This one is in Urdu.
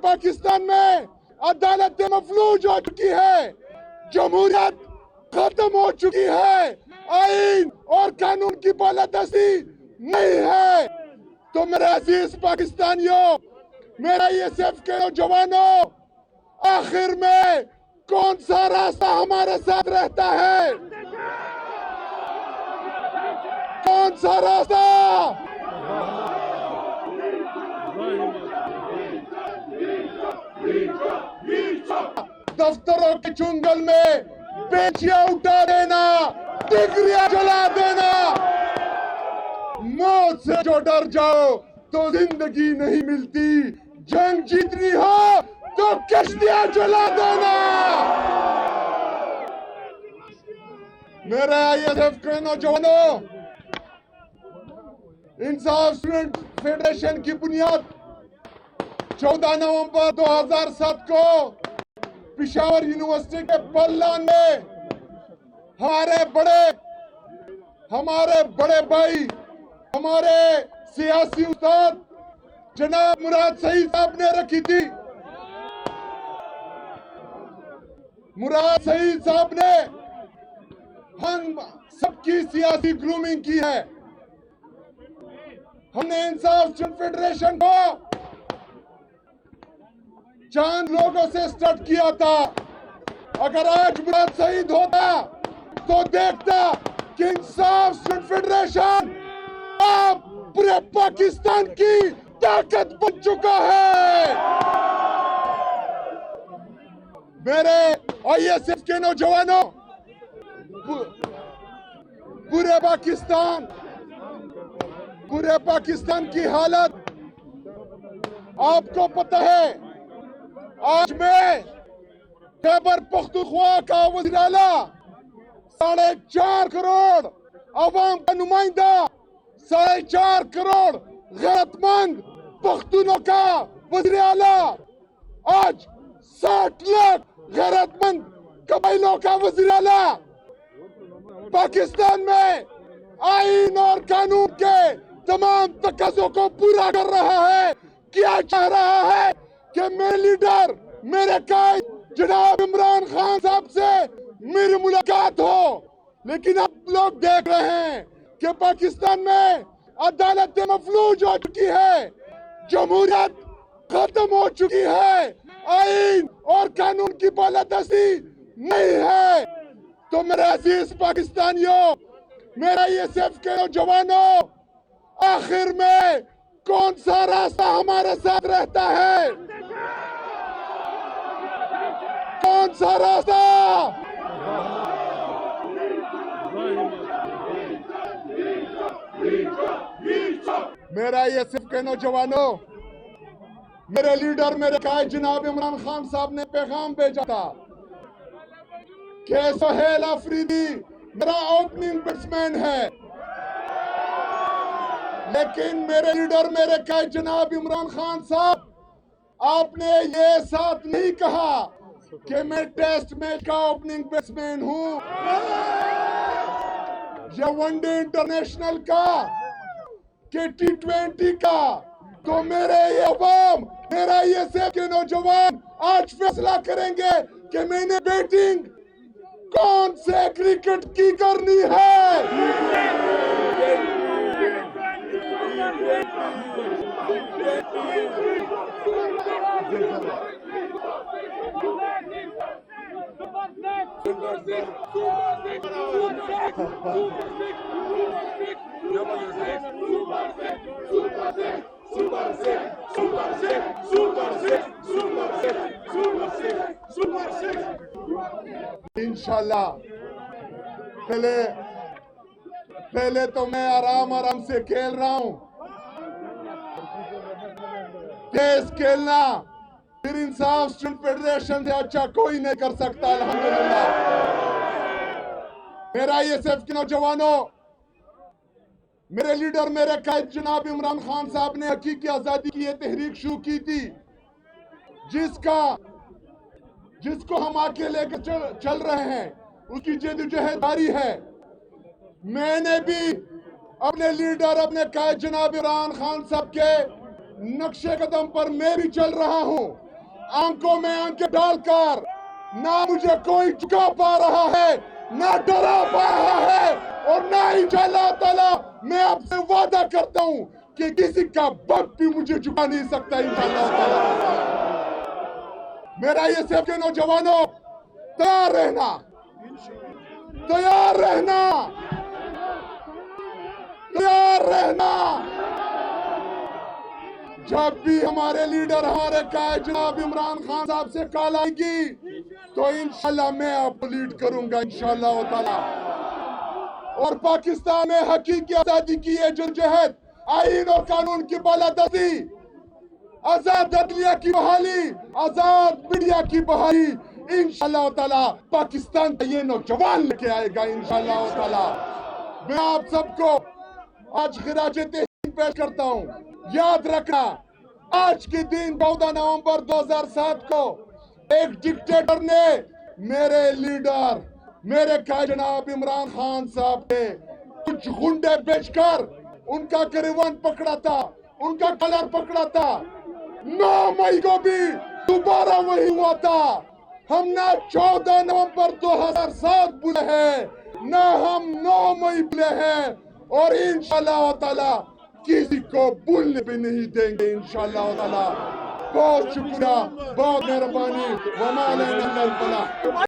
پاکستان میں عدالت مفلوج ہو چکی ہے، جمہوریت ختم ہو چکی ہے، آئین اور قانون کی بالادستی نہیں ہے۔ تو میرے عزیز پاکستانیوں، میرا یہ صرف کے نوجوانوں، آخر میں کون سا راستہ ہمارے ساتھ رہتا ہے؟ کون سا راستہ؟ دفتروں کے چنگل میں بیچیاں اٹھا دینا، ڈگریاں جلا دینا، موت سے جو ڈر جاؤ تو زندگی نہیں ملتی، جنگ جیتنی ہو تو کشتیاں جلا دینا۔ میرے ISF کے نوجوانوں، انصاف اسٹوڈنٹ فیڈریشن کی بنیاد 14 نومبر 2007 کو پشاور یونیورسٹی کے پلان میں ہمارے بڑے بھائی، ہمارے سیاسی استاد جناب مراد سعید صاحب نے رکھی تھی۔ مراد سعید صاحب نے ہم سب کی سیاسی گرومنگ کی ہے۔ ہم نے انصاف اسٹوڈنٹ فیڈریشن کو چاند لوگوں سے سٹارٹ کیا تھا۔ اگر آج مراد سعید ہوتا تو دیکھتا کہ انصاف اسٹوڈنٹ فیڈریشن اب پورے پاکستان کی طاقت بن چکا ہے۔ میرے ISF کے نوجوانوں، پورے پاکستان کی حالت آپ کو پتہ ہے۔ آج میں خیبر پختونخوا کا وزیر اعلیٰ، 4.5 کروڑ عوام کا نمائندہ، 4.5 کروڑ غیرت مند پختونوں کا وزیر اعلیٰ، آج 60 لاکھ غیرت مند قبائلیوں کا وزیر اعلیٰ پاکستان میں آئین اور قانون کے تمام تقاضوں کو پورا کر رہا ہے۔ کیا چاہ رہا ہے کہ میرے لیڈر، میرے قائد جناب عمران خان صاحب سے میری ملاقات ہو، لیکن آپ لوگ دیکھ رہے ہیں کہ پاکستان میں عدالت مفلوج ہو چکی ہے، جمہوریت ختم ہو چکی ہے، آئین اور قانون کی بالادستی نہیں ہے۔ تو میرے عزیز پاکستانیوں، میرا یہ صرف کے نوجوانوں، آخر میں کون سا راستہ ہمارے ساتھ رہتا ہے؟ کون سا راستہ؟ میرا یہ صرف کے نوجوانوں، میرے لیڈر، میرے قائد جناب عمران خان صاحب نے پیغام بھیجا تھا کہ سہیل آفریدی میرا اوپننگ بیٹسمین ہے، لیکن میرے لیڈر، میرے قائد جناب عمران خان صاحب، آپ نے یہ ساتھ نہیں کہا کہ میں ٹیسٹ میچ کا اوپننگ بیٹسمین ہوں یا ون ڈے انٹرنیشنل کا کہ T20 کا۔ تو میرے یہ عوام، میرا یہ صرف کے نوجوان آج فیصلہ کریں گے کہ میں نے بیٹنگ کون سے کرکٹ کی کرنی ہے۔ انشاءاللہ پہلے تو میں آرام سے کھیل رہا ہوں، تیز کھیلنا پھر انصاف اسٹوڈنٹ فیڈریشن سے اچھا کوئی نہیں کر سکتا، الحمدللہ۔ میرا یہ صرف کے نوجوانوں، میرے لیڈر، میرے قائد جناب عمران خان صاحب نے حقیقی آزادی کی یہ تحریک شروع کی تھی، جس کو ہم آگے لے کے چل رہے ہیں، اس کی جدوجہد جاری ہے۔ میں نے بھی اپنے لیڈر، اپنے قائد جناب عمران خان صاحب کے نقش قدم پر میں بھی چل رہا ہوں۔ آنکھوں میں آنکھیں ڈال کر نہ مجھے کوئی چکا پا رہا ہے، نہ ڈرا پا رہا ہے، اور نہ انشاءاللہ تعالی میں آپ سے وعدہ کرتا ہوں کہ کسی کا باپ بھی مجھے جھکا نہیں سکتا انشاءاللہ تعالی۔ میرا یہ سب کے نوجوانوں، تیار رہنا، تیار رہنا، تیار رہنا۔ جب بھی ہمارے لیڈر، ہمارے قائد جناب عمران خان صاحب سے کال آئے گی تو انشاءاللہ میں آپ کو لیڈ کروں گا انشاءاللہ تعالی۔ اور پاکستان میں حقیقی آزادی کی یہ جدوجہد، آئین اور قانون کی بالادستی، آزاد عدلیہ کی بحالی، آزاد میڈیا کی بحالی، انشاءاللہ تعالی پاکستان کا یہ نوجوان لے کے آئے گا انشاءاللہ تعالی۔ میں آپ سب کو آج خراج تحسین پیش کرتا ہوں۔ یاد رکھنا، آج کے دن 14 نومبر 2007 کو ایک ڈکٹیٹر نے میرے لیڈر، میرے قائد جناب عمران خان صاحب نے کچھ گنڈے بیچ کر ان کا گریبان پکڑا تھا، ان کا کلر پکڑا تھا۔ 9 مئی کو بھی دوبارہ وہی ہوا تھا۔ ہم نہ 14 نومبر 2007 بھولے ہیں، نہ ہم 9 مئی بھولے ہیں، اور انشاءاللہ تعالی کسی کو بھولنے بھی نہیں دیں گے انشاءاللہ تعالی۔ بہت شکریہ، بہت مہربانی، وما علینا الا البلاغ۔